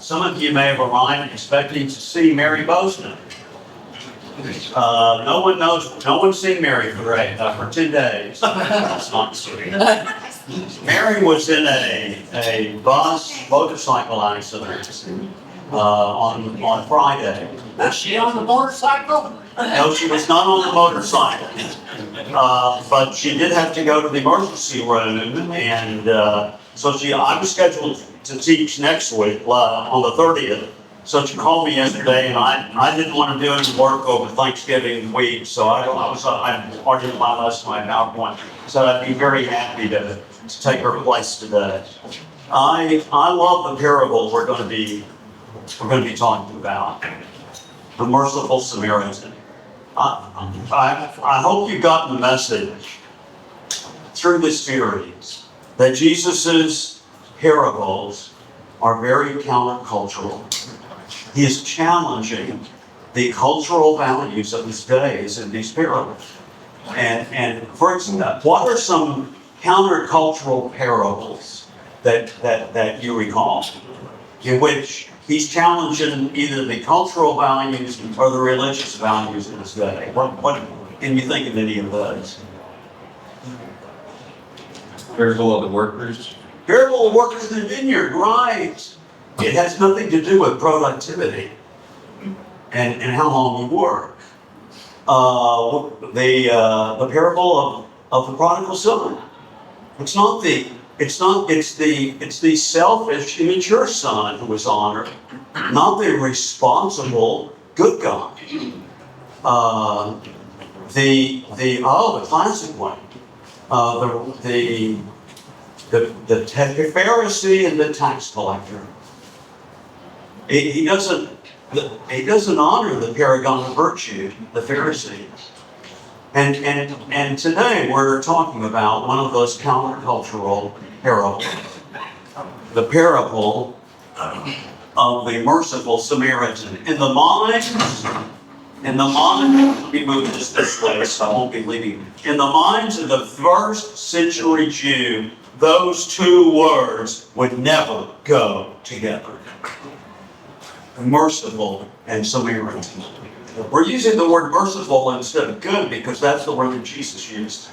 Some of you may have arrived expecting to see Mary Bozeman. No one's seen Mary for 10 days. That's not true. Mary was in a bus motorcycle accident on Friday. Was she on the motorcycle? No, she was not on the motorcycle. But she did have to go to the emergency room, and so I was scheduled to teach next week on the 30th. So she called me yesterday, and I didn't want to do any work over Thanksgiving week, so I was arguing my lesson, my PowerPoint. So I'd be very happy to take her place today. I love the parable we're going to be talking about, the merciful Samaritan. I hope you've gotten the message through this series that Jesus's parables are very countercultural. He is challenging the cultural values of his days in these parables. And for example, what are some countercultural parables that you recall in which he's challenging either the cultural values or the religious values of his day? What can you think of any of those? Parable of the workers. Parable of workers in the vineyard, right? It has nothing to do with productivity and how long you work. The parable of the prodigal son. It's the selfish, immature son who was honored, not the responsible good guy. The classic one. The Pharisee and the tax collector. He doesn't honor the paragon of virtue, the Pharisee. And today we're talking about one of those countercultural parables, the parable of the merciful Samaritan. In the mind, let me move this way so I won't be leaving. In the minds of the first century Jew, those two words would never go together. Merciful and Samaritan. We're using the word merciful instead of good because that's the word that Jesus used.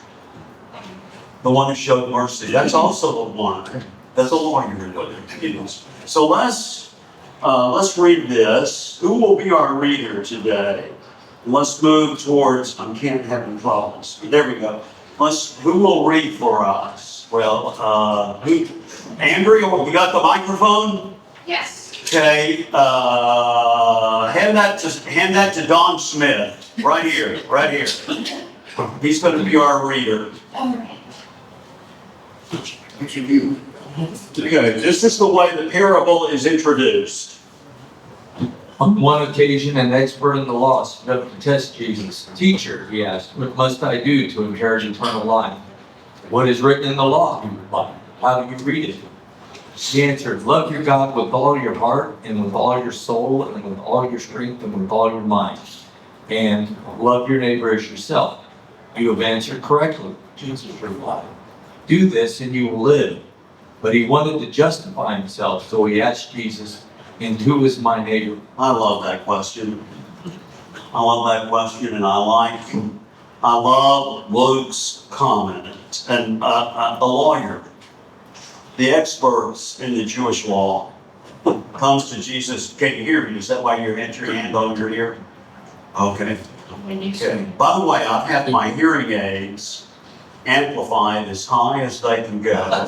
The one who showed mercy. That's also the one that the lawyer used. So let's read this. Who will be our reader today? Let's move towards. I can't have any problems. There we go. Who will read for us? Well, Andrea, you got the microphone? Yes. Okay, hand that to Don Smith, right here. He's going to be our reader. Okay, this is the way the parable is introduced. On one occasion, an expert in the law stood up to test Jesus. "Teacher," he asked, "what must I do to inherit eternal life?" "What is written in the law?" he replied. "How do you read it?" He answered, "Love your God with all your heart and with all your soul and with all your strength and with all your mind. And love your neighbor as yourself. You have answered correctly," Jesus replied. "Do this and you will live." But he wanted to justify himself, so he asked Jesus, "And who is my neighbor?" I love that question. And I love Luke's comment. And a lawyer, the experts in the Jewish law, comes to Jesus. Can you hear me? Is that why you had your hand on your ear? Okay. By the way, I've had my hearing aids amplified as high as they can go.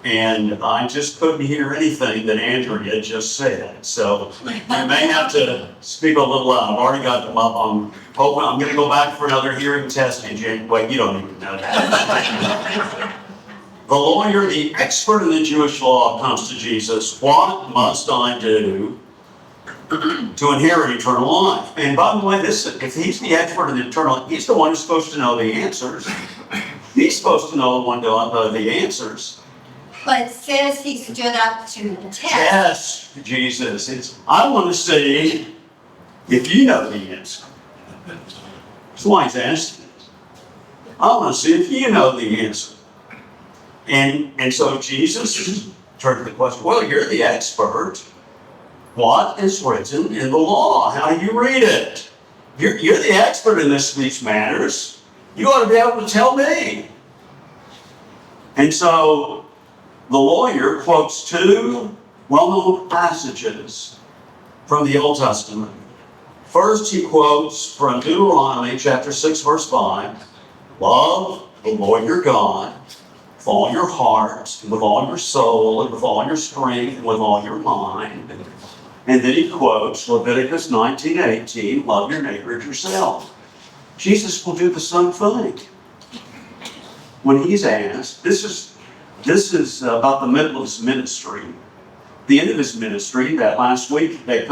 And I just couldn't hear anything that Andrea just said. So you may have to speak a little loud. I've already got them up. I'm going to go back for another hearing test in January. Wait, you don't even know that. The lawyer, the expert in the Jewish law, comes to Jesus. "What must I do to inherit eternal life?" And by the way, if he's the expert in eternal life, he's the one who's supposed to know the answers. He's supposed to know the answers. But it says he stood up to test. Yes, Jesus. I want to see if you know the answer. That's why he's asking. I want to see if you know the answer. And so Jesus turn to the question, well, you're the expert. What is written in the law? How do you read it? You're the expert in these matters. You ought to be able to tell me. And so the lawyer quotes two well-known passages from the Old Testament. First, he quotes from Deuteronomy chapter 6, verse 5, love the Lord your God with all your heart, and with all your soul, and with all your strength, and with all your mind. And then he quotes Leviticus 19:18, love your neighbor as yourself. Jesus will do the same thing. When he's asked, this is about the middle of his ministry. The end of his ministry, that last week, they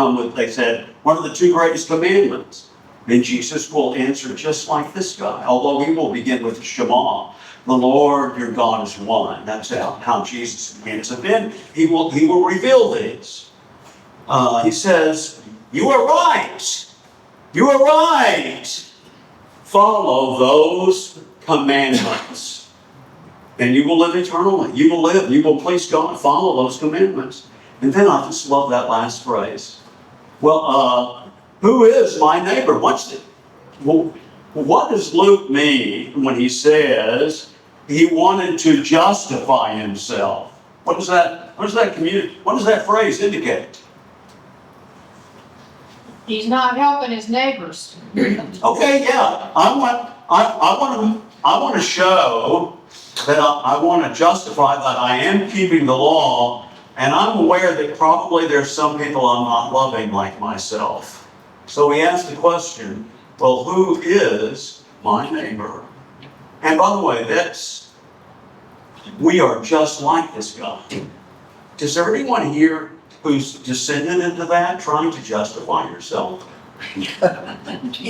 said, what are the two greatest commandments? And Jesus will answer just like this guy, although he will begin with the Shema. The Lord your God is one. That's how Jesus begins. And then he will reveal these. He says, you are right. You are right. Follow those commandments, and you will live eternally. You will please God. Follow those commandments. And then I just love that last phrase. Well, who is my neighbor? What does Luke mean when he says he wanted to justify himself? What does that phrase indicate? He's not helping his neighbors. Okay, yeah. I want to show that I want to justify that I am keeping the law, and I'm aware that probably there's some people I'm not loving like myself. So we ask the question, well, who is my neighbor? And by the way, we are just like this guy. Is there anyone here who's descended into that, trying to justify yourself? You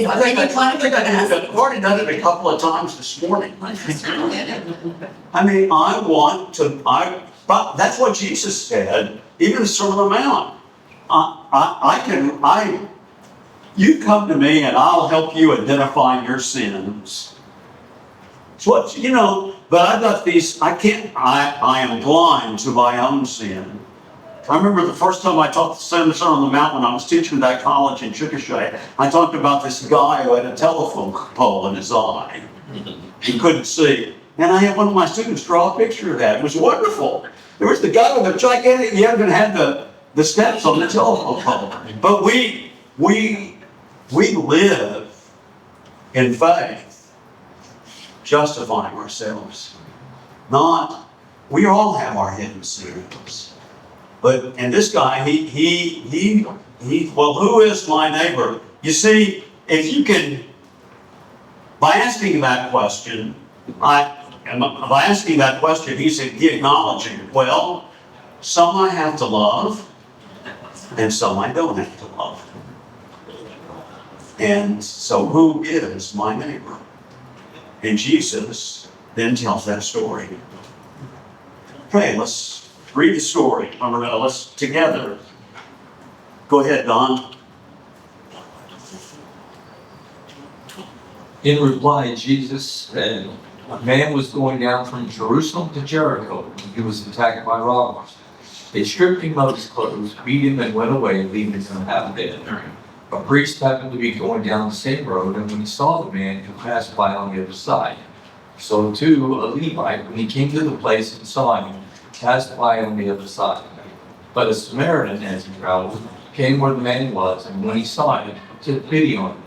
know, I've already done it a couple of times this morning. I mean, but that's what Jesus said, even the Sermon on the Mount. You come to me and I'll help you identify your sins. It's what, but I've got these, I am blind to my own sin. I remember the first time I taught the Sermon on the Mount when I was teaching at that college in Chickasha. I talked about this guy who had a telephone pole in his eye. He couldn't see. And I had one of my students draw a picture of that. It was wonderful. There was the guy with the gigantic, he even had the steps on the telephone pole. But we live in faith, justifying ourselves. We all have our hidden sins. And this guy, well, who is my neighbor? You see, if you can, by asking that question, he's acknowledging, well, some I have to love, and some I don't have to love. And so who is my neighbor? And Jesus then tells that story. Okay, let's read the story. Let's together. Go ahead, Don. In reply, Jesus said, a man was going down from Jerusalem to Jericho when he was attacked by robbers. They stripped him of his clothes, beat him, and went away, leaving him half dead. A priest happened to be going down the same road, and when he saw the man, he passed by on the other side. So too, a Levite, when he came to the place and saw him, passed by on the other side. But a Samaritan, as he traveled, came where the man was, and when he saw him, took pity on him.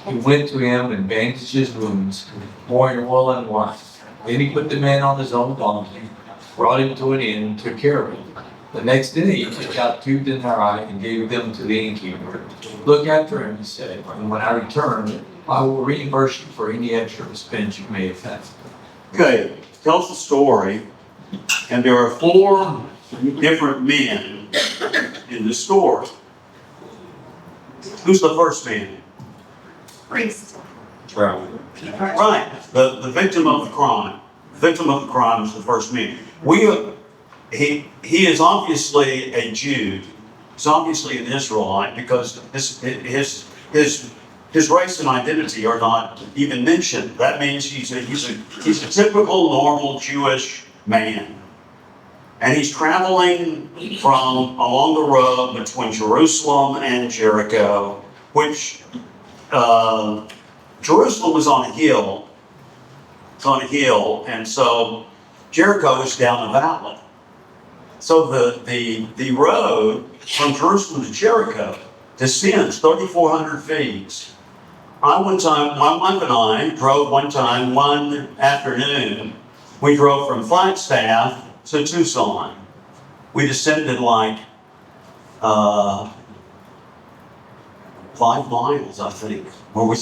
He went to him and bandaged his wounds, pouring oil and wine. Then he put the man on his own donkey, brought him to an inn, and took care of him. The next day he took out 2 denarii and gave them to the innkeeper. Look after him, he said, and when I return, I will reimburse you for any extra expense you may have had. Okay, tells the story. And there are 4 different men in the story. Who's the first man? priest. Right, the victim of the crime. The victim of the crime is the first man. He is obviously a Jew. He's obviously an Israelite because his race and identity are not even mentioned. That means he's a typical, normal Jewish man. And he's traveling from along the road between Jerusalem and Jericho, which Jerusalem was on a hill. It's on a hill, and so Jericho is down a valley. So the road from Jerusalem to Jericho descends 3,400 feet. My wife and I drove one time, one afternoon. We drove from Flagstaff to Tucson. We descended like 5 miles, I think. Well, we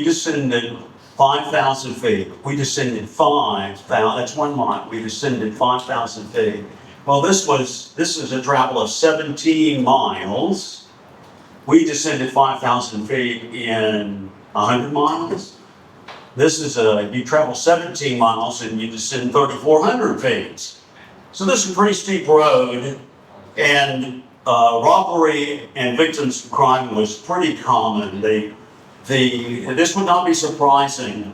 descended 5,000 feet. We descended 5,000, that's 1 mile. We descended 5,000 feet. Well, this is a travel of 17 miles. We descended 5,000 feet in 100 miles. You travel 17 miles and you descend 3,400 feet. So this is a pretty steep road, and robbery and victims of crime was pretty common. This would not be surprising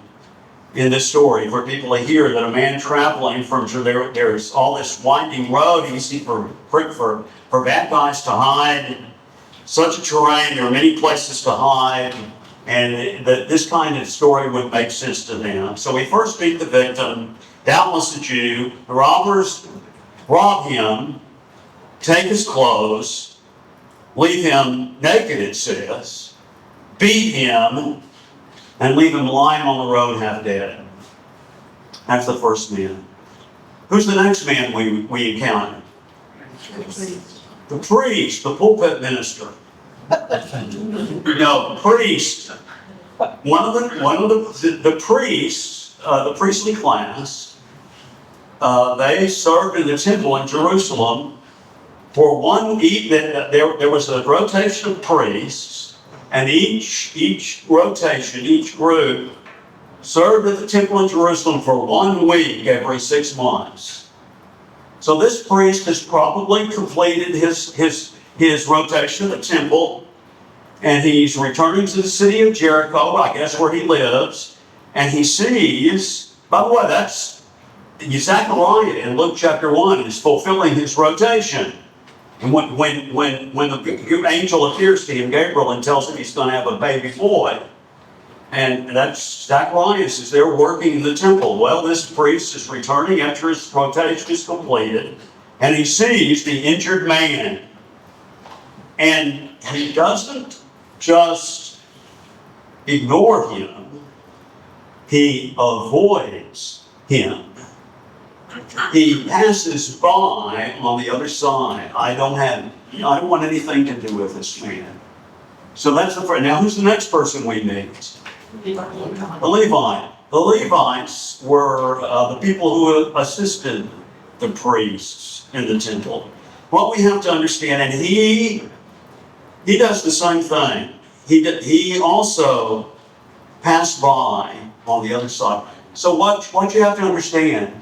in this story for people to hear that a man traveling from there's all this winding road, easy for bad guys to hide. Such a terrain, there are many places to hide, and that this kind of story would make sense to them. So we first meet the victim, doubtless a Jew. The robbers rob him, take his clothes, leave him naked, it says, beat him, and leave him lying on the road half dead. That's the first man. Who's the next man we encounter? The priest, the pulpit minister. No, priest. One of the priests, the priestly class, they served in the temple in Jerusalem for 1 week. There was a rotation of priests, and each rotation, each group, served at the temple in Jerusalem for 1 week every 6 months. So this priest has probably completed his rotation at the temple, and he's returning to the city of Jericho, I guess where he lives, and he sees, by the way, that's Zechariah in Luke chapter 1 is fulfilling his rotation. And when the angel appears to him, Gabriel, and tells him he's going to have a baby boy, and that's Zacharias is there working in the temple. Well, this priest is returning after his rotation is completed, and he sees the injured man. And he doesn't just ignore him, he avoids him. He passes by on the other side. I don't want anything to do with this man. So that's the first. Now, who's the next person we meet? The Levite. The Levites were the people who assisted the priests in the temple. What we have to understand, and he does the same thing. He also passed by on the other side. So what you have to understand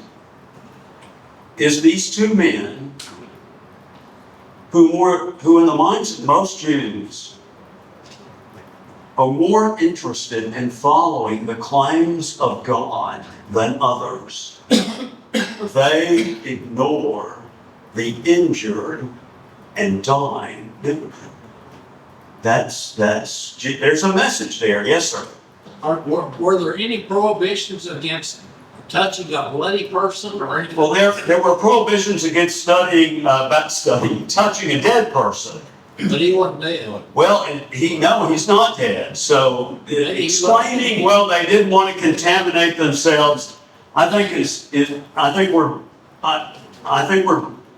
is these two men who in the minds of most Jews are more interested in following the claims of God than others. They ignore the injured and dying. There's a message there. Yes, sir. Were there any prohibitions against touching a bloody person or anything? Well, there were prohibitions against touching a dead person. But he wasn't dead. Well, he's not dead. So explaining, well, they didn't want to contaminate themselves. I think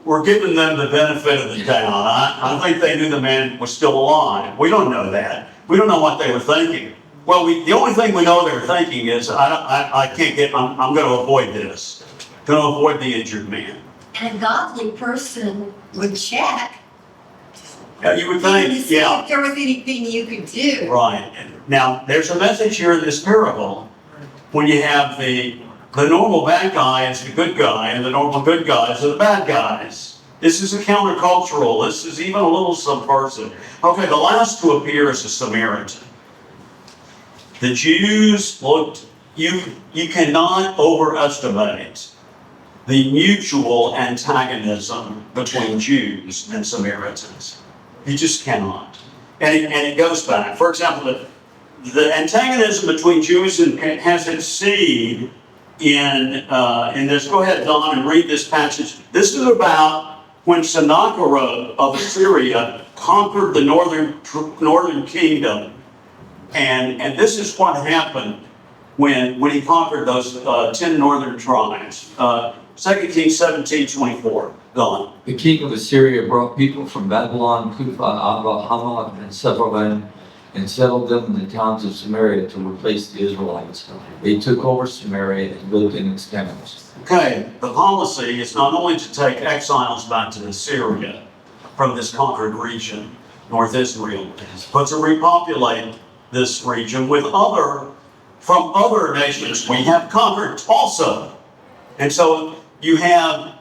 we're giving them the benefit of the doubt. I think they knew the man was still alive. We don't know that. We don't know what they were thinking. Well, the only thing we know they were thinking is, I'm going to avoid this. Going to avoid the injured man. And a godly person would check. Yeah, you would To think, see yeah. if there was anything you could do. Right. Now, there's a message here in this parable when you have the normal bad guy is the good guy, and the normal good guys are the bad guys. This is a countercultural. This is even a little subversive. Okay, the last to appear is a Samaritan. The Jews looked, you cannot overestimate the mutual antagonism between Jews and Samaritans. You just cannot. And it goes back. For example, the antagonism between Jews has its seed in this. Go ahead, Don, and read this passage. This is about when Sennacherib of Assyria conquered the northern kingdom. And this is what happened when he conquered those 10 northern tribes. 2 Kings 17:24. Don. The king of Assyria brought people from Babylon, Cuphah, Abba, Hamath, and Sepharvaim, and settled them in the towns of Samaria to replace the Israelites. They took over Samaria and lived in its towns. Okay, the policy is not only to take exiles back to Assyria from this conquered region, North Israel, but to repopulate this region with from other nations we have conquered also. And so you have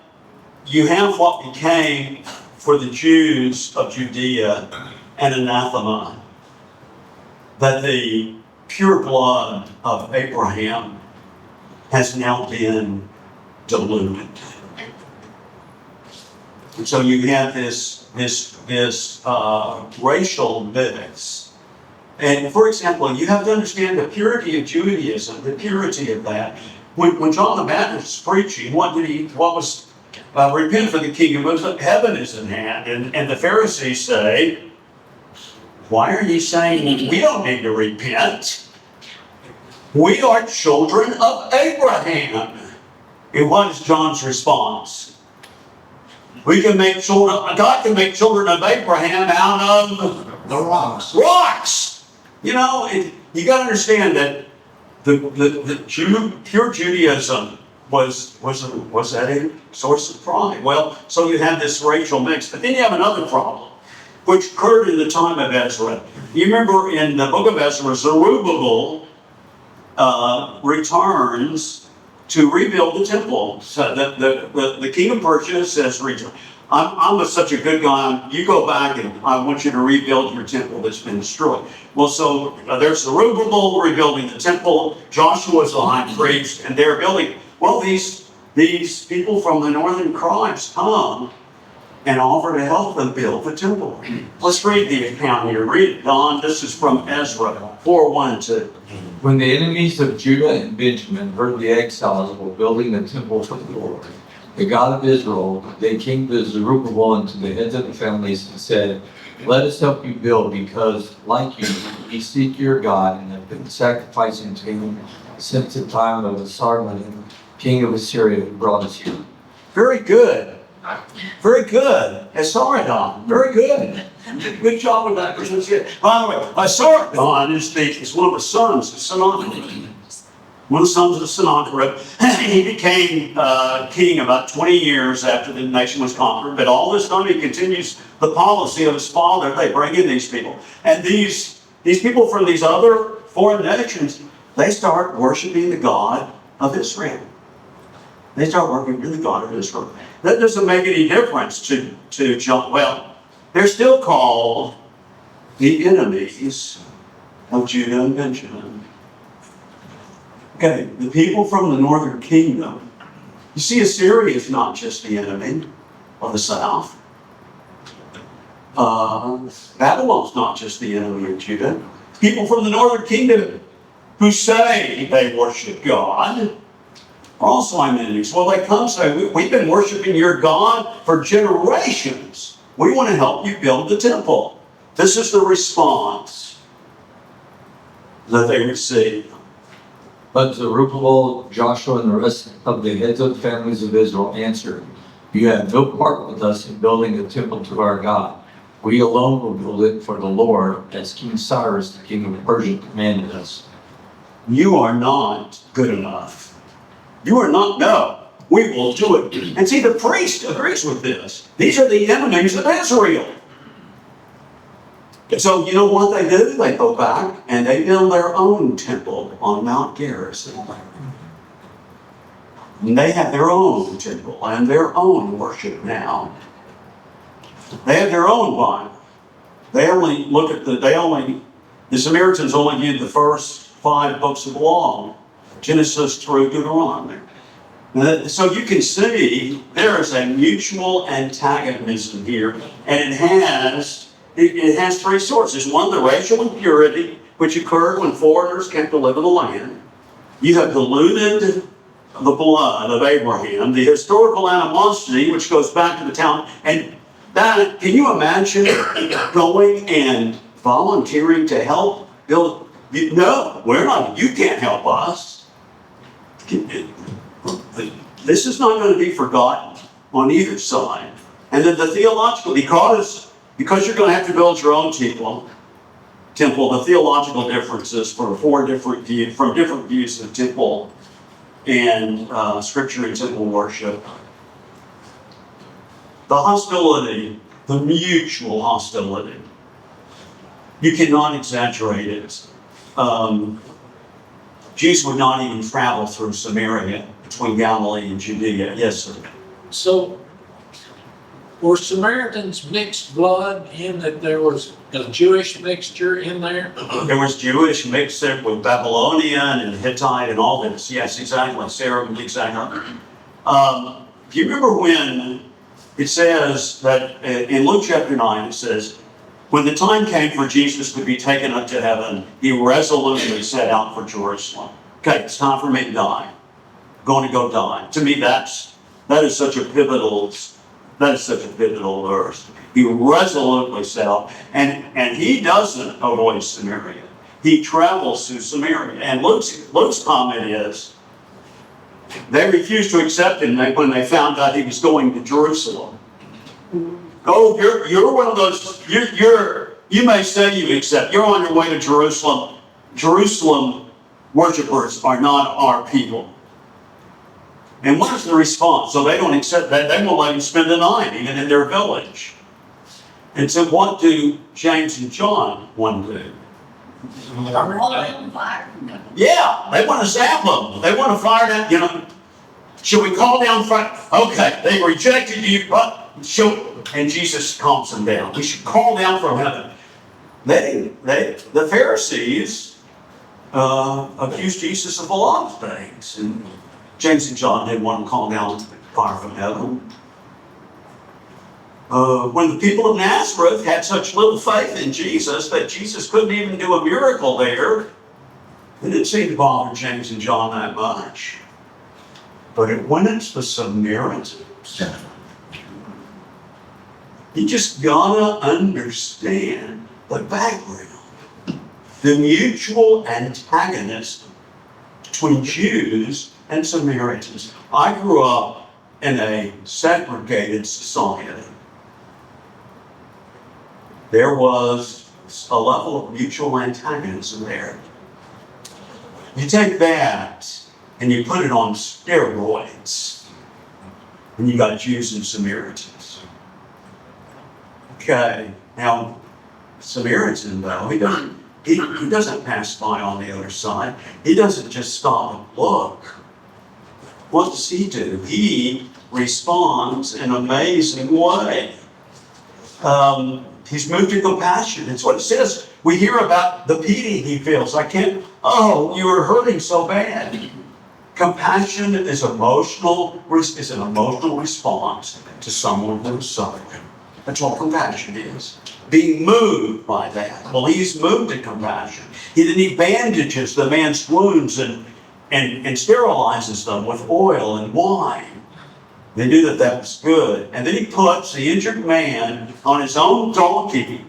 what became for the Jews of Judea an anathema, that the pure blood of Abraham has now been diluted. And so you have this racial mix. And for example, you have to understand the purity of Judaism, the purity of that. When John the Baptist was preaching, what was repent for the kingdom of heaven is in hand. And the Pharisees say, why are you saying we don't need to repent? We are children of Abraham. And what is John's response? God can make children of Abraham out of The rocks. rocks. You know, you got to understand that the pure Judaism was that a source of pride. Well, so you have this racial mix, but then you have another problem, which occurred in the time of Ezra. You remember in the book of Ezra, Zerubbabel returns to rebuild the temple. So the king of Persia says, I'm such a good guy, you go back and I want you to rebuild your temple that's been destroyed. Well, so there's Zerubbabel rebuilding the temple, Joshua's the high priest, and they're building. Well, these people from the northern tribes come and offer to help them build the temple. Let's read the account here. Read it, Don. This is from Ezra 4:1-2. When the enemies of Judah and Benjamin heard the exiles were building the temple for the Lord, the God of Israel, they came to Zerubbabel and to the heads of the families and said, let us help you build, because, like you, we seek your God and have been sacrificing to him since the time of Esarhaddon, king of Assyria, who brought us here. Very good. Very good. Esarhaddon. Very good. Good job with that pronunciation. By the way, Esarhaddon is one of the sons of Sennacherib. One of the sons of Sennacherib. He became king about 20 years after the nation was conquered. But all this time he continues the policy of his father. They bring in these people. And these people from these other foreign nations, they start worshiping the God of Israel. They start worshiping the God of Israel. That doesn't make any difference to John. Well, they're still called the enemies of Judah and Benjamin. Okay, the people from the northern kingdom. You see, Assyria is not just the enemy of the south. Babylon's not just the enemy of Judah. People from the northern kingdom who say they worship God are also enemies. Well, they come and say, we've been worshiping your God for generations. We want to help you build the temple. This is the response that they receive. But Zerubbabel, Joshua, and the rest of the heads of the families of Israel answered, you have no part with us in building a temple to our God. We alone will build it for the Lord, as King Cyrus, the king of Persia, commanded us. You are not good enough. You are not, no, we will do it. And see, the priest agrees with this. These are the enemies of Israel. So you know what they do? They go back and they build their own temple on Mount Gerizim. And they have their own temple and their own worship now. They have their own Bible. They only look at the Samaritans only viewed the first 5 books of the law, Genesis through Deuteronomy. So you can see there is a mutual antagonism here, and it has three sources. One, the racial impurity, which occurred when foreigners came to live in the land. You have diluted the blood of Abraham, the historical animosity, which goes back to the town. And that, can you imagine going and volunteering to help build? No, we're not, you can't help us. This is not going to be forgotten on either side. And then the theological, because you're going to have to build your own temple, the theological differences from different views of temple and scripture and temple worship. The hostility, the mutual hostility. You cannot exaggerate it. Jews would not even travel through Samaria between Galilee and Judea. Yes, sir. So, were Samaritans mixed blood in that there was a Jewish mixture in there? There was Jewish mixed with Babylonian and Hittite and all this. Yes, exactly. Sarah, exactly. Do you remember when it says that in Luke chapter 9, it says, when the time came for Jesus to be taken up to heaven, he resolutely set out for Jerusalem. Okay, it's time for me to die. I'm going to go die. To me, that is such a pivotal verse. He resolutely set out, and he doesn't avoid Samaria. He travels through Samaria. And Luke's comment is, they refused to accept him when they found out he was going to Jerusalem. Oh, you're one of those, you may say you accept, you're on your way to Jerusalem. Jerusalem worshipers are not our people. And what is the response? So they don't accept that, they won't let him spend the night, even in their village. And so what do James and John want to do? Yeah, they want to zap them. They want to fire them, Should we call down fire? Okay, they rejected you, but and Jesus calms them down. We should call down from heaven. The Pharisees accused Jesus of a lot of things. And James and John didn't want to call down fire from heaven. When the people of Nazareth had such little faith in Jesus that Jesus couldn't even do a miracle there, it didn't seem to bother James and John that much. But when it's the Samaritans, you just gotta understand the background. The mutual antagonism between Jews and Samaritans. I grew up in a segregated society. There was a level of mutual antagonism there. You take that and you put it on steroids, and you got Jews and Samaritans. Okay, now Samaritan though, he doesn't pass by on the other side. He doesn't just stop and look. What does he do? He responds in an amazing way. He's moved to compassion. It's what it says. We hear about the pity he feels. You were hurting so bad. Compassion is an emotional response to someone who's suffering. That's what compassion is. Being moved by that. Well, he's moved to compassion. Then he bandages the man's wounds and sterilizes them with oil and wine. They knew that was good. And then he puts the injured man on his own donkey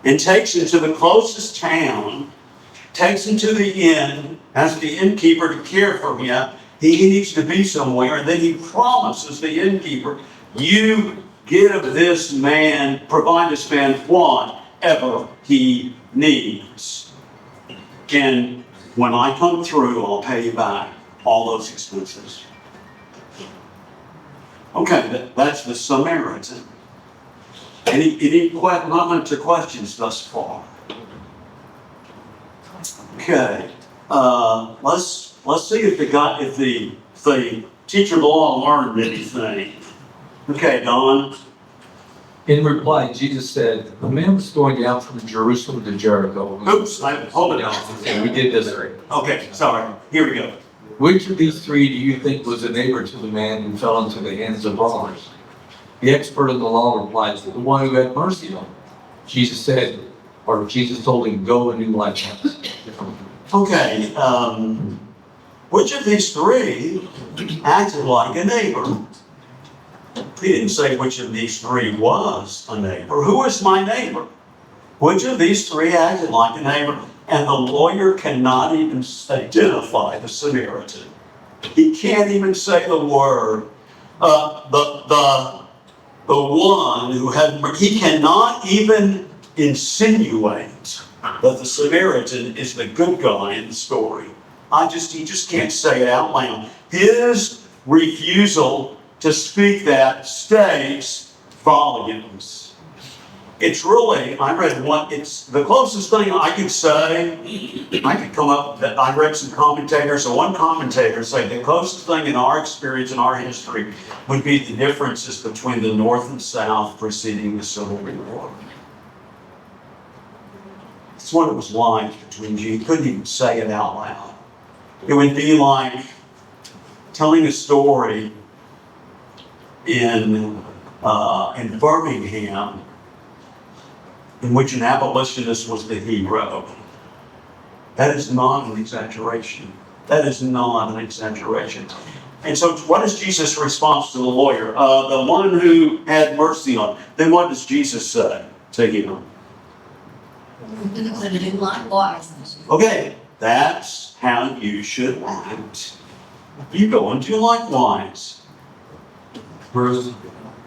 and takes him to the closest town, takes him to the inn, asks the innkeeper to care for him. He needs to be somewhere. And then he promises the innkeeper, you give this man, provide this man whatever he needs. And when I come through, I'll pay you back all those expenses. Okay, that's the Samaritan. Any comments or questions thus far? Okay, let's see if the teacher of the law learned anything. Okay, Don. In reply, Jesus said, a man was going down from Jerusalem to Jericho. Oops, hold it down. Okay, we did this. Okay, sorry. Here we go. Which of these three do you think was a neighbor to the man who fell into the hands of robbers? The expert in the law replies, the one who had mercy on him. Jesus said, or Jesus told him, go and do likewise. Okay, which of these three acted like a neighbor? He didn't say which of these three was a neighbor. Who is my neighbor? Which of these three acted like a neighbor? And the lawyer cannot even identify the Samaritan. He can't even say the word. The one who had, he cannot even insinuate that the Samaritan is the good guy in the story. He just can't say it out loud. His refusal to speak that states volumes. It's really, I read one, it's the closest thing I could say, I could come up, that I read some commentators, so one commentator said the closest thing in our experience, in our history, would be the differences between the North and South preceding the Civil War. It's what it was like between you. You couldn't even say it out loud. It would be like telling a story in Birmingham in which an abolitionist was the hero. That is not an exaggeration. That is not an exaggeration. And so what is Jesus' response to the lawyer? The one who had mercy on him. Then what does Jesus say to him? Likewise. Okay, that's how you should act. You go and do likewise. Bruce?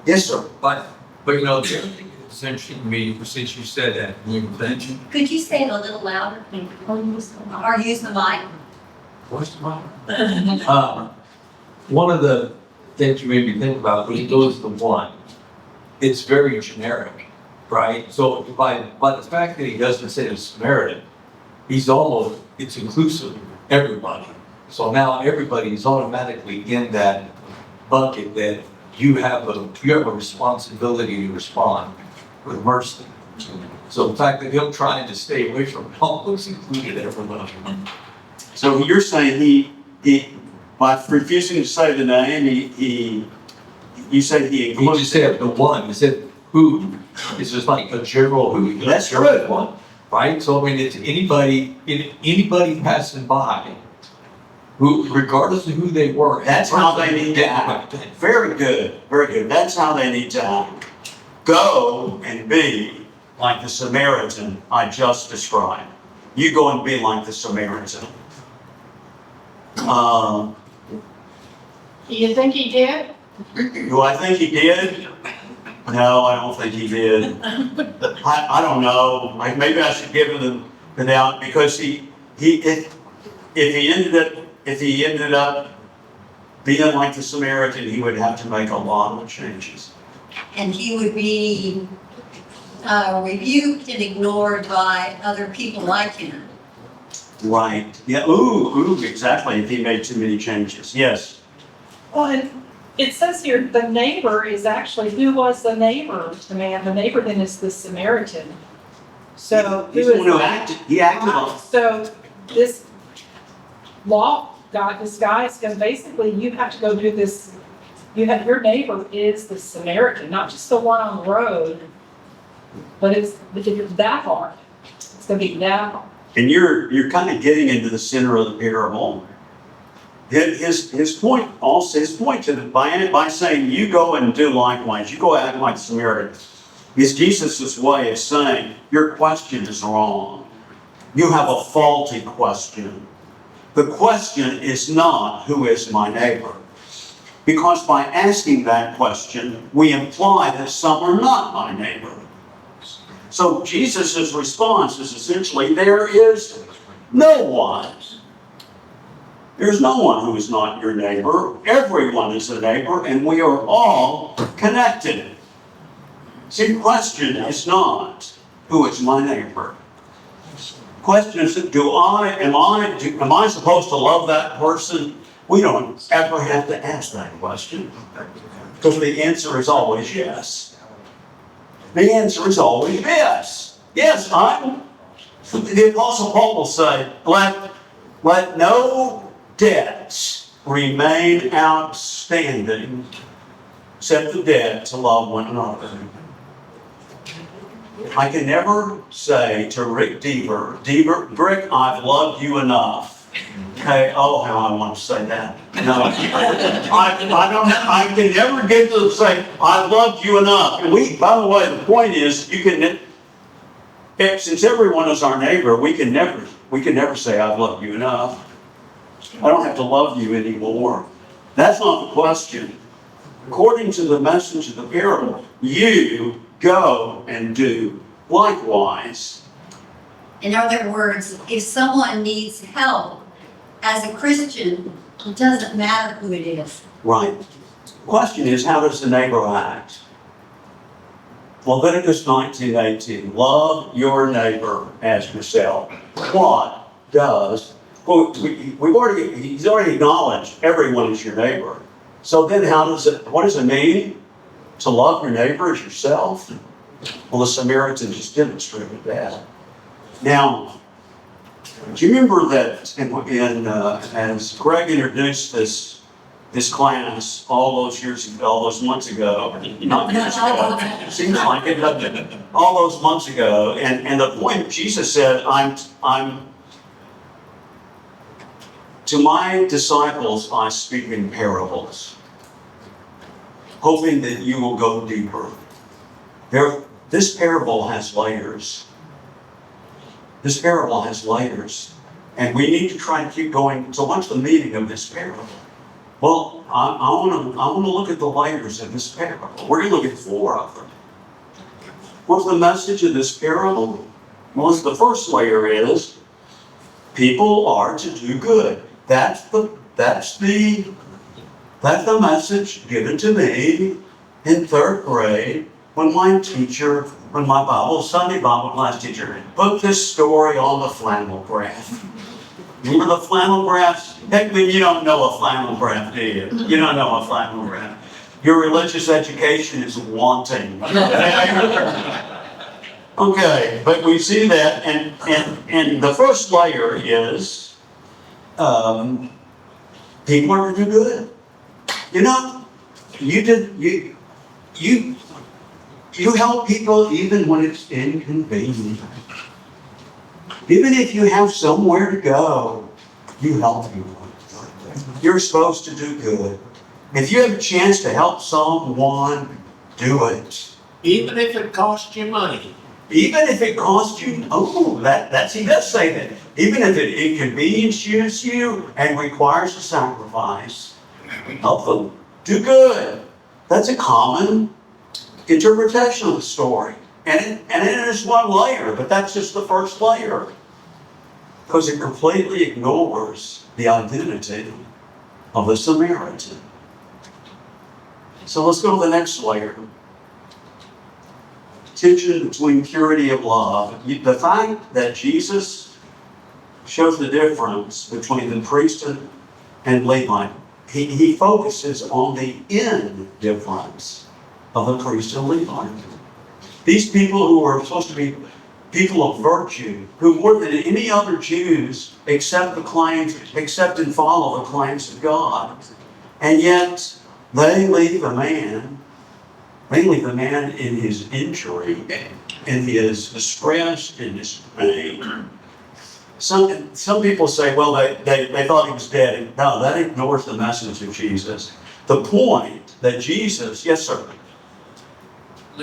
Yes, sir. But you know, the other thing that's interesting to me, since you said that, you mentioned, Could you say it a little louder? Or use the mic? what's the matter? One of the things you made me think about when he goes to one, it's very generic, right? So by the fact that he doesn't say the Samaritan, it's inclusive of everybody. So now everybody is automatically in that bucket that you have a responsibility to respond with mercy. So the fact that him trying to stay away from it almost included everybody. So you're saying he by refusing to say the name, you said he He included. just said the one, he said who. It's just like a general who. That's general true. one, right? So I mean, it's anybody passing by, who, regardless of who they were. That's how they need to act. Very good, very good. That's how they need to act. Go and be like the Samaritan I just described. You go and be like the Samaritan. You think he did? Do I think he did? No, I don't think he did. I don't know. Maybe I should give him the doubt because if he ended up being like the Samaritan, he would have to make a lot of changes. And he would be rebuked and ignored by other people like him. Right. Yeah. Ooh, exactly. If he made too many changes. Yes. Well, and it says here, the neighbor is actually, who was the neighbor? The man, the neighbor then is the Samaritan. So He's who the is one who that? acted. He acted on. So this law guy, this guy is going to basically, you have to go do this. Your neighbor is the Samaritan, not just the one on the road, but it's that hard. It's going to be that hard. And you're kind of getting into the center of the parable. His point also, his point to by saying you go and do likewise, you go act like the Samaritan, is Jesus' way of saying your question is wrong. You have a faulty question. The question is not who is my neighbor. Because by asking that question, we imply that some are not my neighbor. So Jesus' response is essentially, there is no one. There's no one who is not your neighbor. Everyone is a neighbor, and we are all connected. See, the question is not, who is my neighbor? The question is, am I supposed to love that person? We don't ever have to ask that question, because the answer is always yes. The answer is always yes. Yes, the Apostle Paul will say, let no debts remain outstanding, except the debt to love one another. I can never say to Rick Deaver, Rick, I've loved you enough. Okay, oh, how I want to say that. No, I can never get to say, I've loved you enough. And by the way, the point is, since everyone is our neighbor, we can never say, I've loved you enough. I don't have to love you anymore. That's not the question. According to the message of the parable, you go and do likewise. In other words, if someone needs help, as a Christian, it doesn't matter who it is. Right. The question is, how does the neighbor act? Leviticus 19:18, love your neighbor as yourself. What does, well, he's already acknowledged everyone is your neighbor. So then what does it mean to love your neighbor as yourself? Well, the Samaritan just demonstrated that. Now, do you remember that as Greg introduced this class all those months ago, not years ago, it seems like it, but all those months ago, and the point Jesus said, I'm to my disciples I speak in parables, hoping that you will go deeper. This parable has layers. This parable has layers, and we need to try to keep going. So what's the meaning of this parable? Well, I want to look at the layers of this parable. We're going to look at 4 of them. What's the message of this parable? Well, the first layer is people are to do good. That's the message given to me in 3rd grade when my Sunday Bible class teacher put this story on the flannel graph. Remember the flannel graphs? Heck, you don't know a flannel graph, do you? You don't know a flannel graph. Your religious education is wanting. Okay, but we see that, and the first layer is people are to do good. You know, you help people even when it's inconvenient. Even if you have somewhere to go, you help people. You're supposed to do good. If you have a chance to help someone, do it. Even if it costs you money. Even if it costs you, he does say that. Even if it inconveniences you and requires a sacrifice, help them. Do good. That's a common interpretation of the story. And it is one layer, but that's just the first layer. Because it completely ignores the identity of the Samaritan. So let's go to the next layer. Tension between purity and love. The fact that Jesus shows the difference between the priest and Levite, he focuses on the indifference of the priest and Levite. These people who are supposed to be people of virtue, who more than any other Jews accept and follow the claims of God, and yet they leave a man in his injury, in his distress, in his pain. Some people say, well, they thought he was dead. No, that ignores the message of Jesus. The point that Jesus, yes, sir.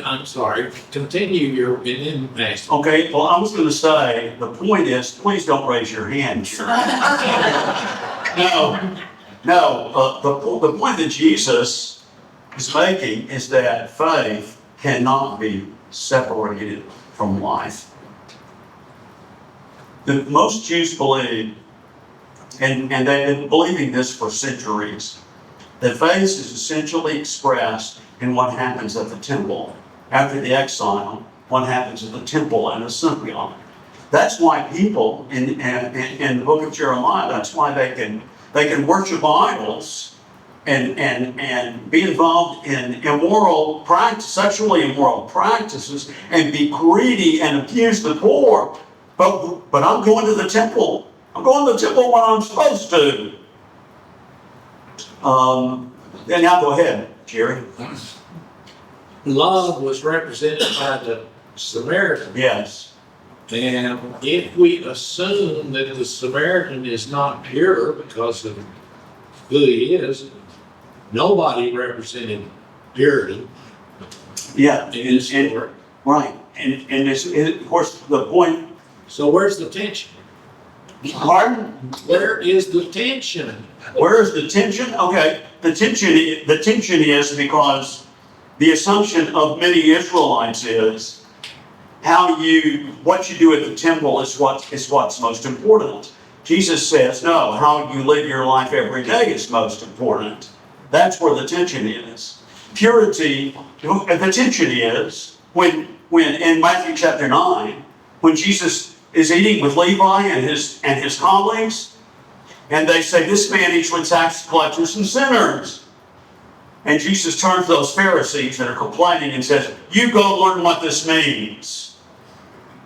I'm sorry. Continue your opinion, Master. Okay, well, I was going to say, the point is, please don't raise your hand. The point that Jesus is making is that faith cannot be separated from life. Most Jews believe, and they've been believing this for centuries, that faith is essentially expressed in what happens at the temple. After the exile, what happens at the temple and the synagogue. That's why people in the book of Jeremiah, that's why they can worship idols and be involved in immoral practice, sexually immoral practices, and be greedy and abuse the poor. But I'm going to the temple. I'm going to the temple when I'm supposed to. And now go ahead, Jerry. Love was represented by the Samaritan. Yes. And if we assume that the Samaritan is not pure because of who he is, nobody represented purity Yeah. in this And- story. Right. And of course, the point. So where's the tension? Pardon? Where is the tension? Where is the tension? Okay. The tension is because the assumption of many Israelites is what you do at the temple is what's most important. Jesus says, no, how you live your life every day is most important. That's where the tension is. Purity, the tension is when in Matthew chapter 9, when Jesus is eating with Levi and his colleagues, and they say, this man eats with tax collectors and sinners. And Jesus turns to those Pharisees that are complaining and says, you go learn what this means.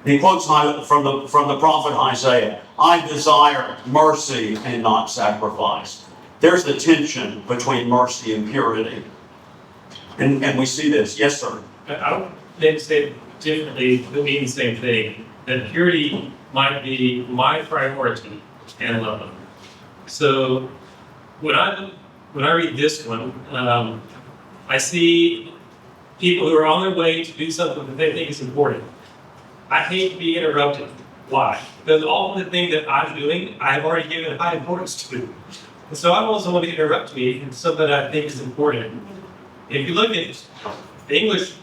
And he quotes from the prophet Isaiah, I desire mercy and not sacrifice. There's the tension between mercy and purity. And we see this. Yes, sir. I would then say differently, but mean the same thing. That purity might be my priority and love. So when I read this one, I see people who are on their way to do something that they think is important. I hate to be interrupted. Why? Because all the thing that I'm doing, I've already given high importance to. And so I want someone to interrupt me in something that I think is important. If you look at the English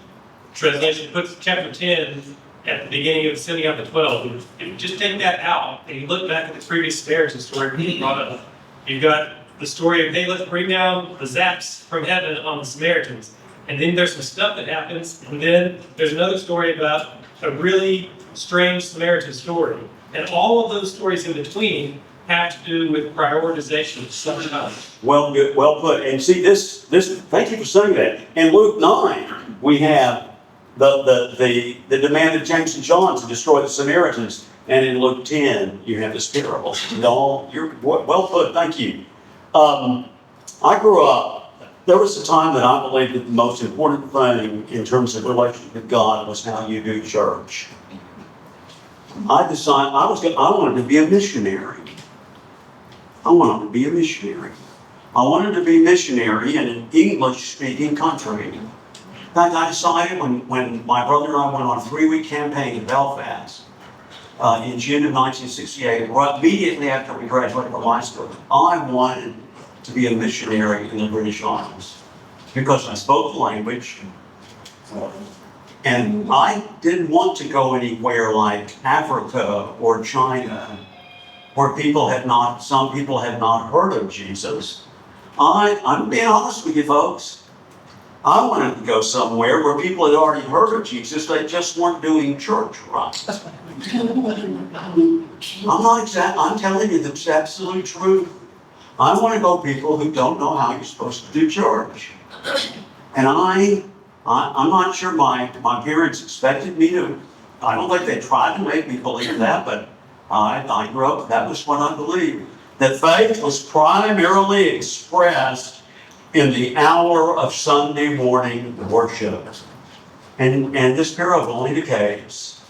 translation, puts chapter 10 at the beginning of sending out the 12. If you just take that out and you look back at the previous Samaritan story he brought up, you've got the story of, hey, let's bring down the zaps from heaven on the Samaritans. And then there's some stuff that happens, and then there's another story about a really strange Samaritan story. And all of those stories in between have to do with prioritization somehow. Well put. And see this. Thank you for saying that. In Luke 9, we have the demand of James and John to destroy the Samaritans, and in Luke 10, you have this parable. No, you're well put. Thank you. I grew up. There was a time that I believed that the most important thing in terms of relationship with God was how you do church. I decided I wanted to be a missionary. I wanted to be a missionary. I wanted to be a missionary in an English-speaking country. In fact, I decided when my brother and I went on a 3-week campaign in Belfast in June of 1968, right immediately after we graduated from high school, I wanted to be a missionary in the British Isles because I spoke the language. And I didn't want to go anywhere like Africa or China, where some people had not heard of Jesus. I'm being honest with you folks. I wanted to go somewhere where people had already heard of Jesus, they just weren't doing church right. I'm telling you the absolute truth. I want to go people who don't know how you're supposed to do church. And I'm not sure my parents expected me to. I don't think they tried to make me believe that, but I grew up, that was what I believed. That faith was primarily expressed in the hour of Sunday morning worship. And this parable indicates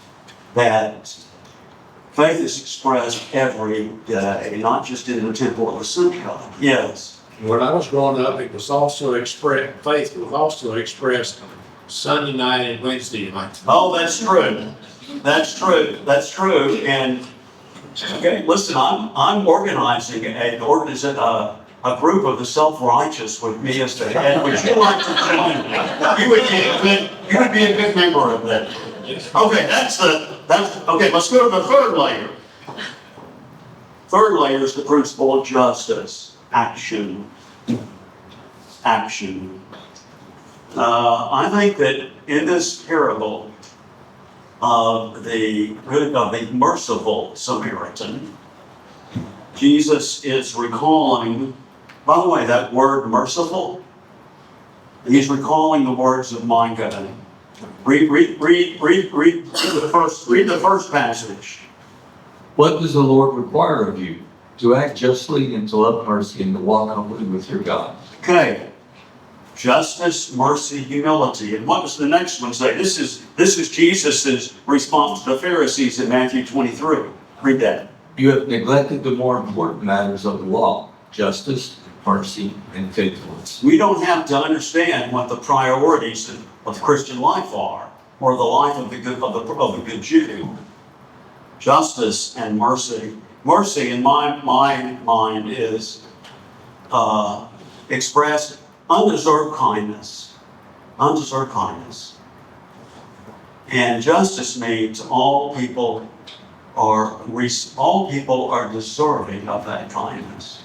that faith is expressed every day, not just in the temple of the synagogue. Yes. When I was growing up, it was also expressed, faith was also expressed Sunday night and Wednesday night. Oh, that's true. That's true. That's true. And okay, listen, I'm organizing a group of the self-righteous with me as the head. Would you like to join me? You would be a good member of that. Okay, that's okay. Let's go to the third layer. Third layer is the principle of justice, action. I think that in this parable of the merciful Samaritan, Jesus is recalling. By the way, that word merciful, he's recalling the words of Micah. Read the first passage. What does the Lord require of you? To act justly and to love mercy and to walk humbly with your God. Okay. Justice, mercy, humility. And what does the next one say? This is Jesus' response to the Pharisees in Matthew 23. Read that. You have neglected the more important matters of the law, justice, mercy, and faithfulness. We don't have to understand what the priorities of Christian life are, or the life of the good Jew. Justice and mercy. Mercy, in my mind, is expressed undeserved kindness. Undeserved kindness. And justice means all people are deserving of that kindness.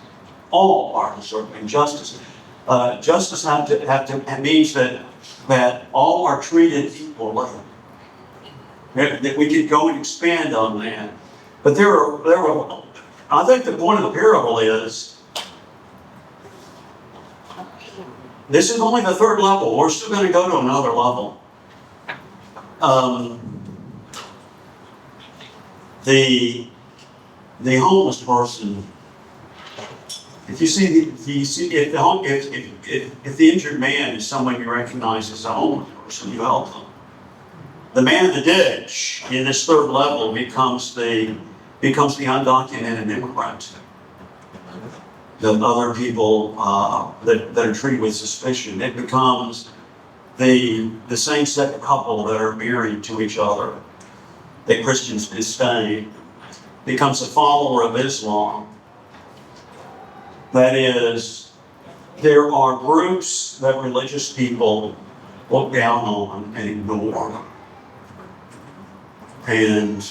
All are deserving justice. Justice means that all are treated equally. That we could go and expand on that. But I think the point of the parable is, this is only the third level. We're still going to go to another level. The homeless person. If the injured man is someone you recognize as a homeless person, you help them. The man in the ditch in this third level becomes the undocumented immigrant. The other people that are treated with suspicion. It becomes the same-sex couple that are married to each other, that Christians disdain. Becomes a follower of Islam. That is, there are groups that religious people look down on and ignore. And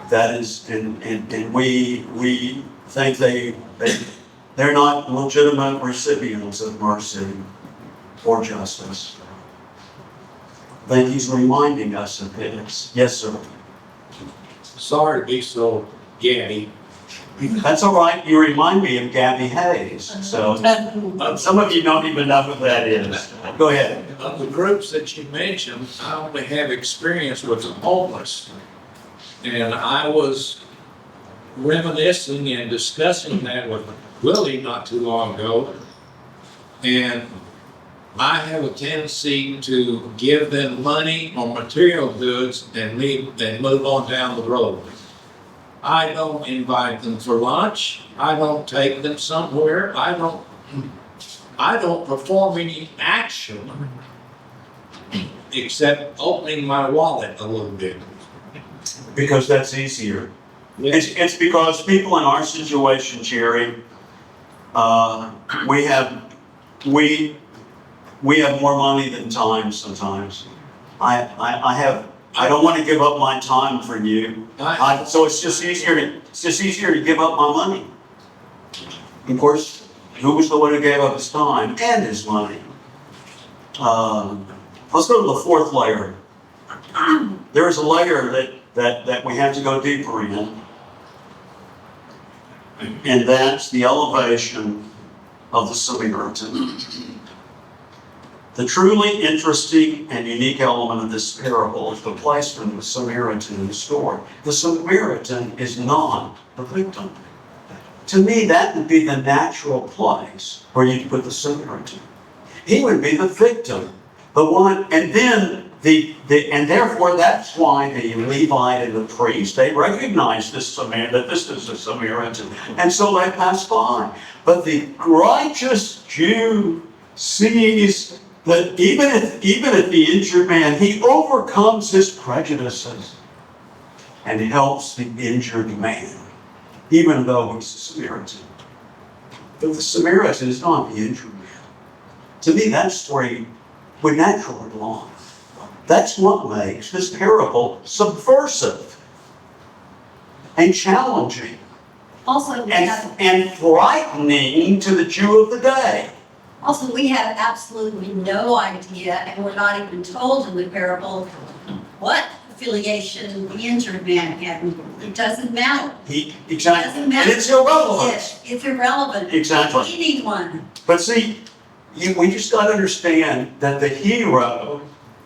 that is, and we think they're not legitimate recipients of mercy or justice. I think he's reminding us of this. Yes, sir. Sorry to be so gabby. That's all right. You remind me of Gabby Hayes. So some of you don't even know who that is. Go ahead. Of the groups that you mentioned, I only have experience with the homeless. And I was reminiscing and discussing that with Willie not too long ago. And I have a tendency to give them money or material goods and move on down the road. I don't invite them for lunch. I don't take them somewhere. I don't perform any action except opening my wallet a little bit. Because that's easier. It's because people in our situation, Jerry, we have more money than time sometimes. I don't want to give up my time for you. So it's just easier to give up my money. Of course, who was the one who gave up his time and his money? Let's go to the fourth layer. There is a layer that we have to go deeper in. And that's the elevation of the Samaritan. The truly interesting and unique element of this parable is the placement of the Samaritan in the story. The Samaritan is not the victim. To me, that would be the natural place where you'd put the Samaritan. He would be the victim, the one, and then and therefore that's why the Levite and the priest, they recognize that this is a Samaritan, and so they pass by. But the righteous Jew sees that even if the injured man, he overcomes his prejudices and helps the injured man, even though he's a Samaritan. But the Samaritan is not the injured man. To me, that story would naturally belong. That's what makes this parable subversive and challenging Also, and frightening to the Jew of the day. Also, we have absolutely no idea, and we're not even told in the parable what affiliation the injured man had. It doesn't matter. Exactly. It doesn't matter. And it's irrelevant. Yes, it's irrelevant. Exactly. We need one. But see, we just got to understand that the hero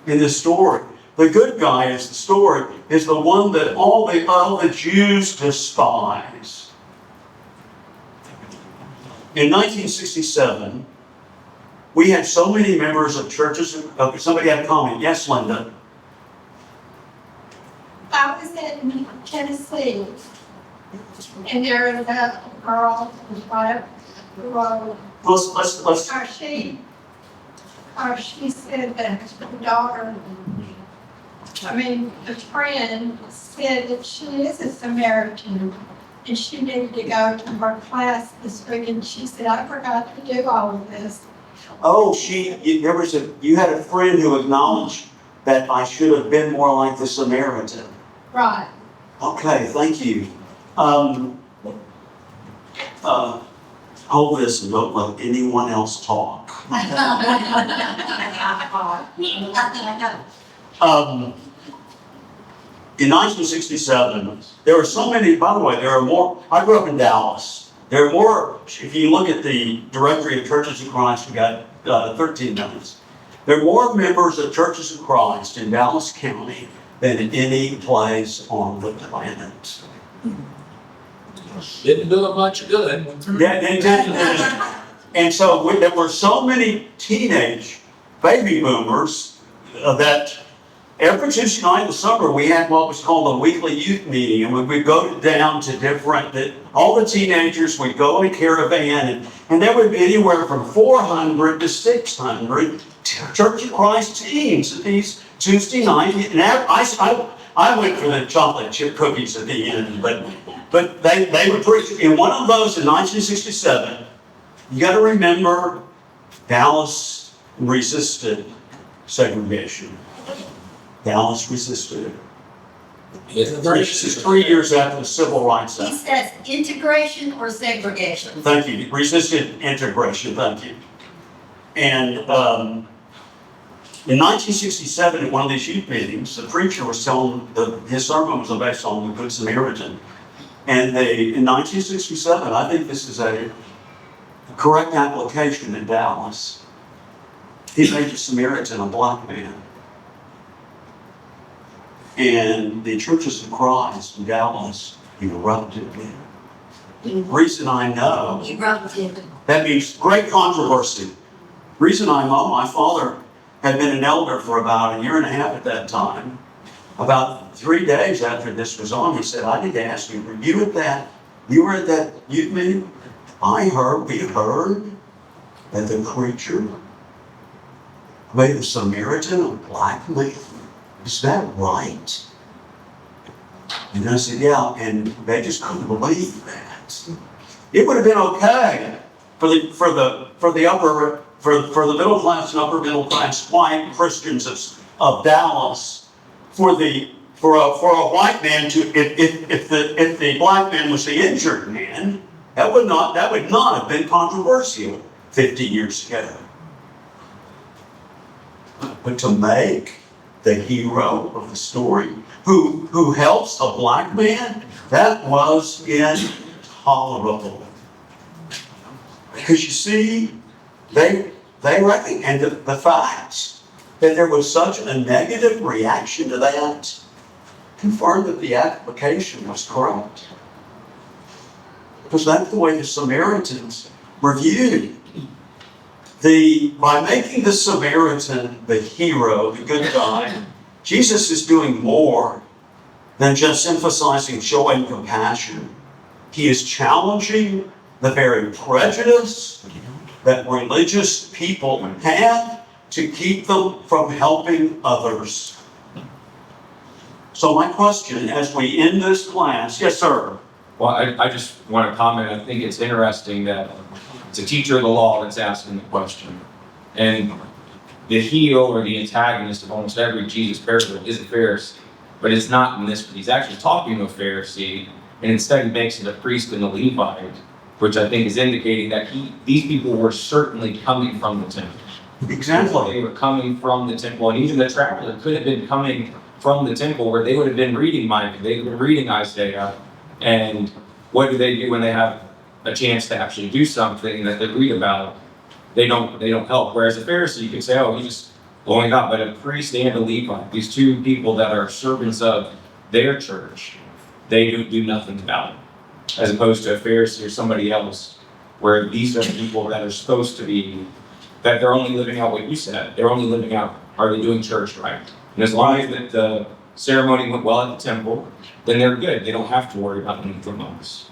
in the story, the good guy is the story, is the one that all the Jews despise. in 1967, we had so many members of churches. Somebody had a comment. Yes, Linda. I was in Tennessee, and there was a girl who she said that the daughter, the friend said that she is a Samaritan, and she needed to go to her class this week, and she said, I forgot to do all of this. Oh, you had a friend who acknowledged that I should have been more like the Samaritan. Right. Okay, thank you. Hold this and don't let anyone else talk. In 1967, there were so many, by the way, there are more, I grew up in Dallas. There are more, if you look at the directory of Churches of Christ, we got 13 minutes. There are more members of Churches of Christ in Dallas County than in any place on the planet. Didn't do a much good. And so there were so many teenage baby boomers that every Tuesday night in the summer we had what was called a weekly youth meeting, and we would go down to all the teenagers would go in a caravan, and there would be anywhere from 400 to 600 Church of Christ teens at these Tuesday nights. And I went for the chocolate chip cookies at the end, but they would preach. In one of those in 1967, you got to remember, Dallas resisted segregation. Dallas resisted it. This is 3 years after the Civil Rights He Act. says integration or segregation. Thank you. Resisted integration. Thank you. And in 1967, at one of these youth meetings, the preacher was telling, his sermon was based on the Good Samaritan. And in 1967, I think this is a correct application in Dallas, he made the Samaritan a black man. And the Churches of Christ in Dallas erupted. The reason I know, Erupted. that means great controversy. Reason I know, my father had been an elder for about 1.5 years at that time. About 3 days after this was on, he said, I need to ask you, were you at that youth meeting? We heard that the preacher made the Samaritan a black man. Is that right? And I said, yeah, and they just couldn't believe that. It would have been okay for the middle class and upper middle class white Christians of Dallas for a white man to, if the black man was the injured man, that would not have been controversial 50 years ago. But to make the hero of the story who helps a black man, that was intolerable. Because you see, they reckon, and the facts that there was such a negative reaction to that confirmed that the application was correct. Because that's the way the Samaritans were viewed. By making the Samaritan the hero, the good guy, Jesus is doing more than just emphasizing joy and compassion. He is challenging the very prejudice that religious people have to keep them from helping others. So my question as we end this class, yes, sir. Well, I just want to comment. I think it's interesting that it's a teacher of the law that's asking the question. And the heel or the antagonist of almost every Jesus parable is a Pharisee. But it's not in this, but he's actually talking to a Pharisee, and instead he makes it a priest and a Levite, which I think is indicating that these people were certainly coming from the temple. Exactly. They were coming from the temple, and even the traveler could have been coming from the temple where they would have been reading Micah, they would have been reading Isaiah, and what do they do when they have a chance to actually do something that they read about? They don't help. Whereas a Pharisee, you can say, oh, he's just blowing up. But a priest and a Levite, these two people that are servants of their church, they do nothing about it. As opposed to a Pharisee or somebody else where these are people that are supposed to be, that they're only living out what you said. They're only living out, are they doing church right? And as long as the ceremony went well at the temple, then they're good. They don't have to worry about anything else.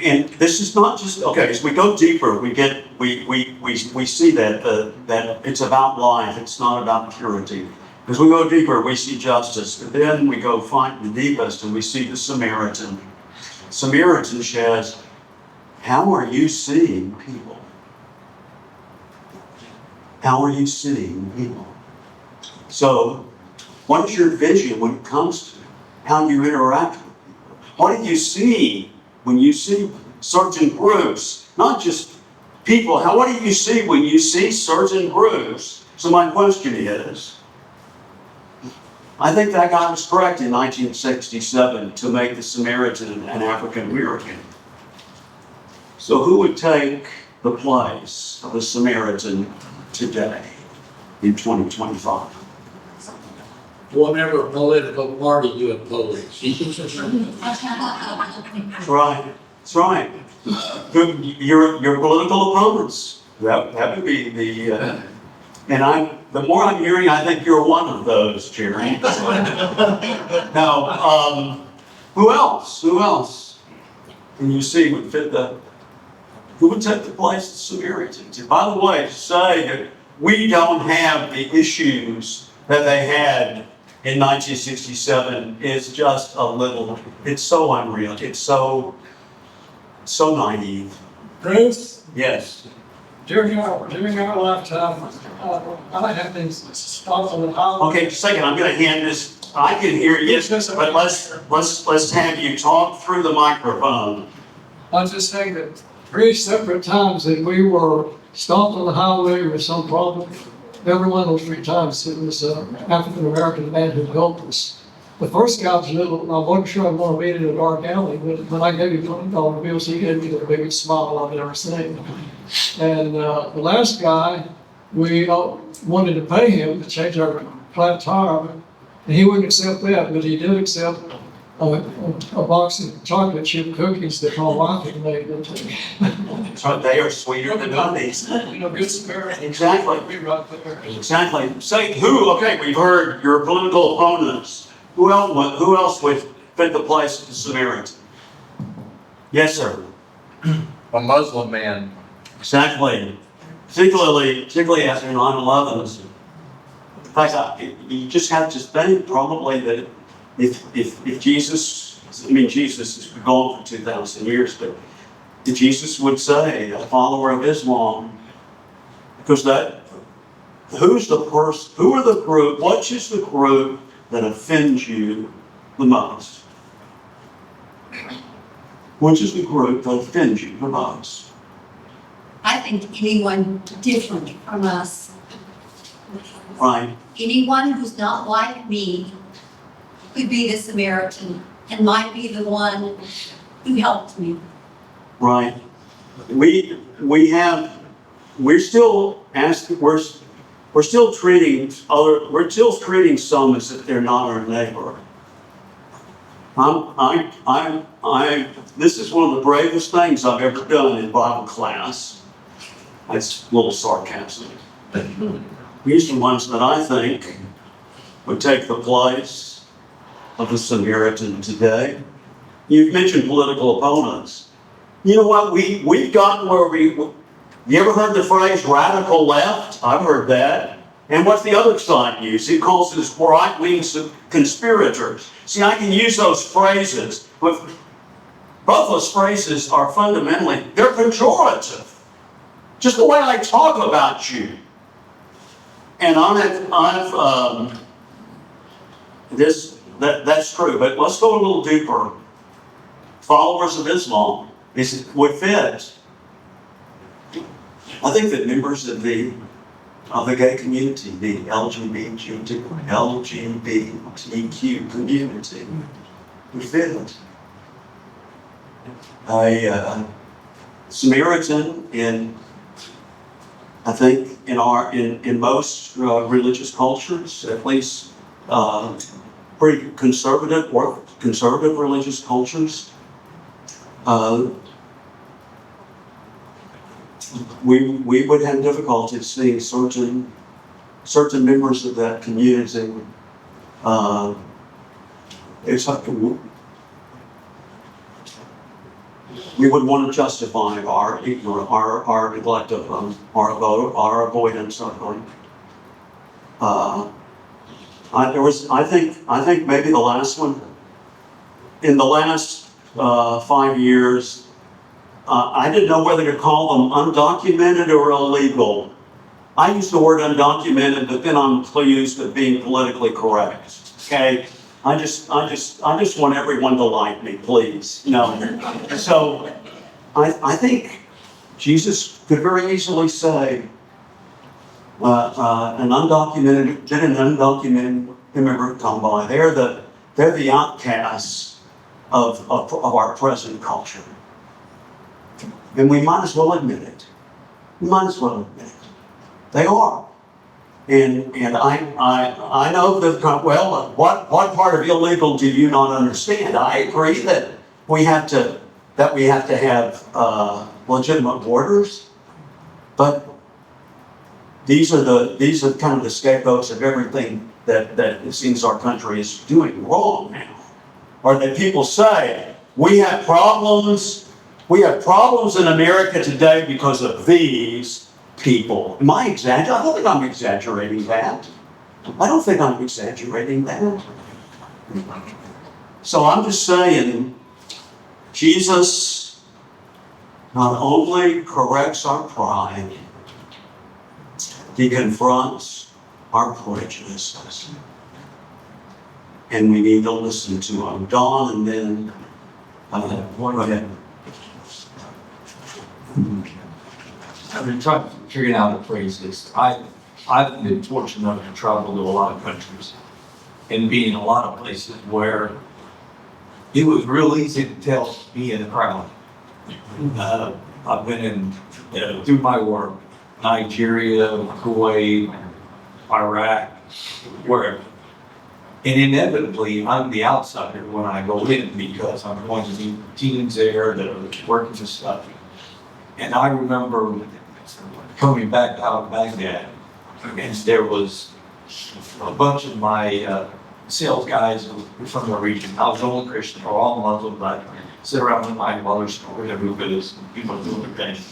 And this is not just, okay, as we go deeper, we see that it's about life, it's not about purity. As we go deeper, we see justice, but then we go find the deepest and we see the Samaritan. Samaritan says, how are you seeing people? How are you seeing people? So, what is your vision when it comes to how you interact with people? What do you see when you see certain groups? Not just people. What do you see when you see certain groups? So my question is, I think that guy was correct in 1967 to make the Samaritan an African American. So who would take the place of the Samaritan today in 2025? Whatever political party you oppose. That's right. That's right. Your political opponents. That would be the. The more I'm hearing, I think you're one of those, Jerry. Now, who else? Who else? Can you see would fit the? Who would take the place of Samaritans? And by the way, to say that we don't have the issues that they had in 1967 is just a little. It's so unreal. It's so naive. Bruce, Yes. during our lifetime, I have been stopped on the highway. Okay, just a second. I'm going to hand this. I can hear you, but let's have you talk through the microphone. I'm just saying that 3 separate times that we were stopped on the highway with some problem. Every one of those 3 times it was an African American man who helped us. The first guy was little, I wasn't sure I'd want to meet in a dark alley, but when I gave him $20 bills, he gave me the biggest smile I've ever seen. And the last guy, we wanted to pay him to change our flat tire, and he wouldn't accept that, but he did accept a box of chocolate chip cookies that my wife had made. So they are sweeter than honey's. Good Samaritan. Exactly. We right there. Exactly. Say who? Okay, we've heard your political opponents. Who else would fit the place of the Samaritan? Yes, sir. A Muslim man. Exactly. Particularly after 9/11. In fact, you just have to think probably that if Jesus, Jesus has been gone for 2,000 years, but if Jesus would say a follower of Islam, because who are the group, what is the group that offends you the most? Which is the group that offends you the most? I think anyone different from us, Right? anyone who's not like me, could be the Samaritan and might be the one who helped me. Right. We're still treating some as if they're not our neighbor. This is one of the bravest things I've ever done in Bible class. That's a little sarcasm. These are the ones that I think would take the place of the Samaritan today. You've mentioned political opponents. You know what? We've gotten where you ever heard the phrase radical left? I've heard that. And what's the other side use? He calls us right-wing conspirators. See, I can use those phrases, but both those phrases are fundamentally, they're pejorative. Just the way I talk about you. And that's true, but let's go a little deeper. Followers of Islam would fit. I think that members of the gay community, the LGBTQ community, would fit. A Samaritan I think in most religious cultures, at least pretty conservative religious cultures, we would have difficulty seeing certain members of that community. It's like we would want to justify our ignorance, our neglect of them, our avoidance of them. I think maybe the last one, in the last 5 years, I didn't know whether to call them undocumented or illegal. I use the word undocumented, but then I'm accused of being politically correct. Okay, I just want everyone to like me, please. No, so I think Jesus could very easily say, an undocumented immigrant come by. They're the outcasts of our present culture, and we might as well admit it. We might as well admit it. They are, and I know that. Well, what part of illegal do you not understand? I agree that we have to have legitimate borders, but these are kind of the scapegoats of everything that it seems our country is doing wrong now. Or that people say, we have problems in America today because of these people. Am I exaggerating? I don't think I'm exaggerating that. So I'm just saying, Jesus not only corrects our pride, he confronts our prejudices. And we need to listen to him. Don, and then, go ahead. I've been trying to figure out how to phrase this. I've been fortunate enough to travel to a lot of countries and be in a lot of places where it was real easy to tell me in the crowd. I've been in, through my work, Nigeria, Kuwait, Iraq, wherever. And inevitably, I'm the outsider when I go in because I'm going to meet teams there that are working for stuff. And I remember coming back out of Baghdad, and there was a bunch of my sales guys from the region. I was the only Christian, or all Muslim, but sit around with my brothers, or whatever it is, people doing their thing.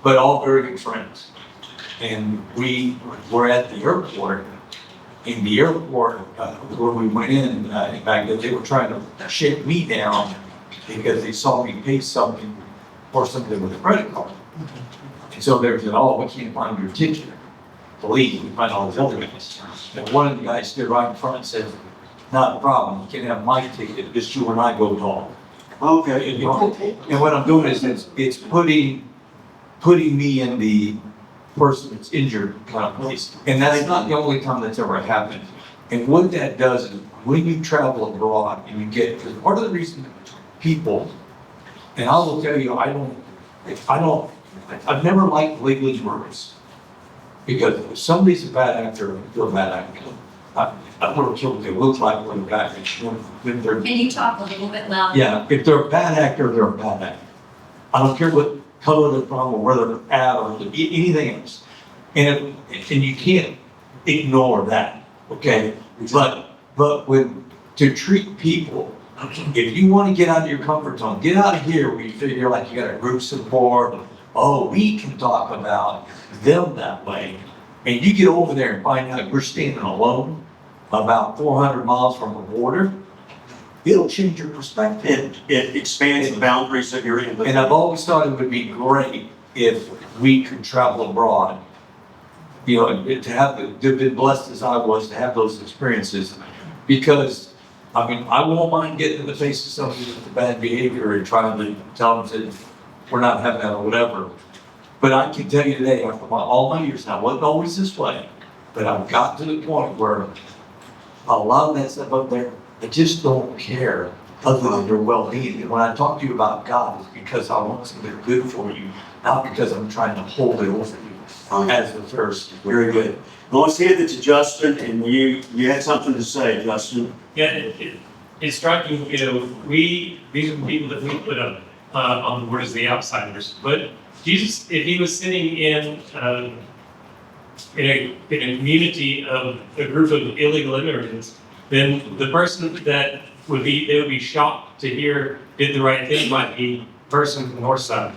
But all very good friends. And we were at the airport. In the airport where we went in Baghdad, they were trying to shake me down because they saw me pay something for something with a credit card. And so they said, oh, we can't find your ticket. Believe we find all these other guys. And one of the guys stood right in front and said, not a problem, you can have my ticket, just you and I go talk. Okay. And what I'm doing is it's putting me in the person that's injured kind of place. And that's not the only time that's ever happened. And what that does is when you travel abroad and you get, because part of the reason people, and I will tell you, I've never liked legalese words. Because if somebody's a bad actor, they're a bad actor. I don't care what they look like when they're bad actor. Can you talk a little bit louder? Yeah, if they're a bad actor, they're a bad actor. I don't care what color they're from or where they're at or anything else. And you can't ignore that, okay? But when to treat people, if you want to get out of your comfort zone, get out of here where you feel like you got a group support. Oh, we can talk about them that way. And you get over there and find out we're standing alone about 400 miles from the border, it'll change your perspective. It expands the boundaries that you're in. And I've always thought it would be great if we could travel abroad. You know, to be blessed as I was to have those experiences. Because, I mean, I won't mind getting in the face of somebody with bad behavior and trying to tell them that we're not having that or whatever. But I can tell you today, after all my years now, it wasn't always this way, but I've got to the point where a lot of that stuff up there, I just don't care other than their well-being. And when I talk to you about God, it's because I want something good for you, not because I'm trying to hold it over you as the first. Very good. Well, let's hand it to Justin, and you had something to say, Justin. Yeah, it's striking, these are the people that we put up on the board as the outsiders. But Jesus, if he was sitting in a community of a group of illegal immigrants, then the person that they would be shocked to hear did the right thing might be the person from the north side.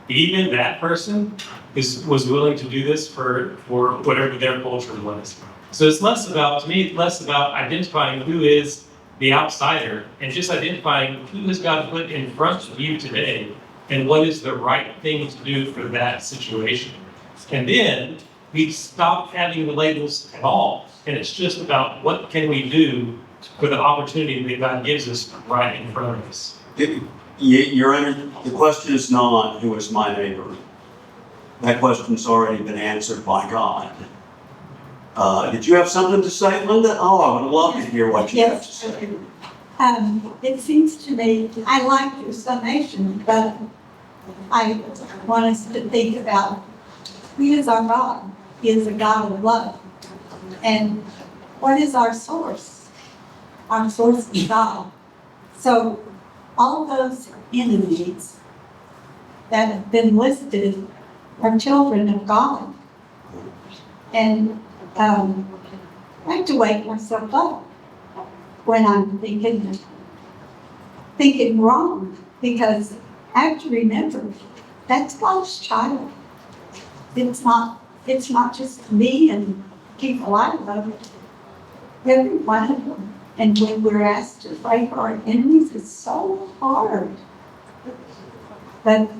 Even that person was willing to do this for whatever their culture was. So it's less about, to me, less about identifying who is the outsider and just identifying who has God put in front of you today and what is the right thing to do for that situation. And then we stop having the labels at all. And it's just about what can we do for the opportunity that God gives us right in front of us. The question is not who is my neighbor. That question's already been answered by God. Did you have something to say, Linda? Oh, I would love to hear what you have to say. It seems to me, I like your summation, but I want us to think about who is our God. He is a God of love. And what is our source? Our source is God. So all those enemies that have been listed are children of God. And I have to wake myself up when I'm thinking wrong, because I have to remember that's God's child. It's not just me and people I love, every one of them. And when we're asked to pray for our enemies, it's so hard. But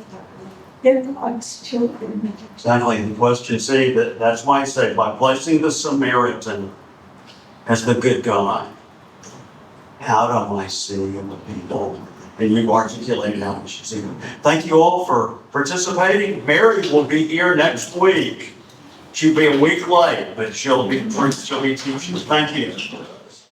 they're God's children. Exactly. The question, see, that's why I say, by placing the Samaritan as the good guy, how do I see the people? And you've articulated how we should see them. Thank you all for participating. Mary will be here next week. She'll be a week late, but she'll be teaching. Thank you.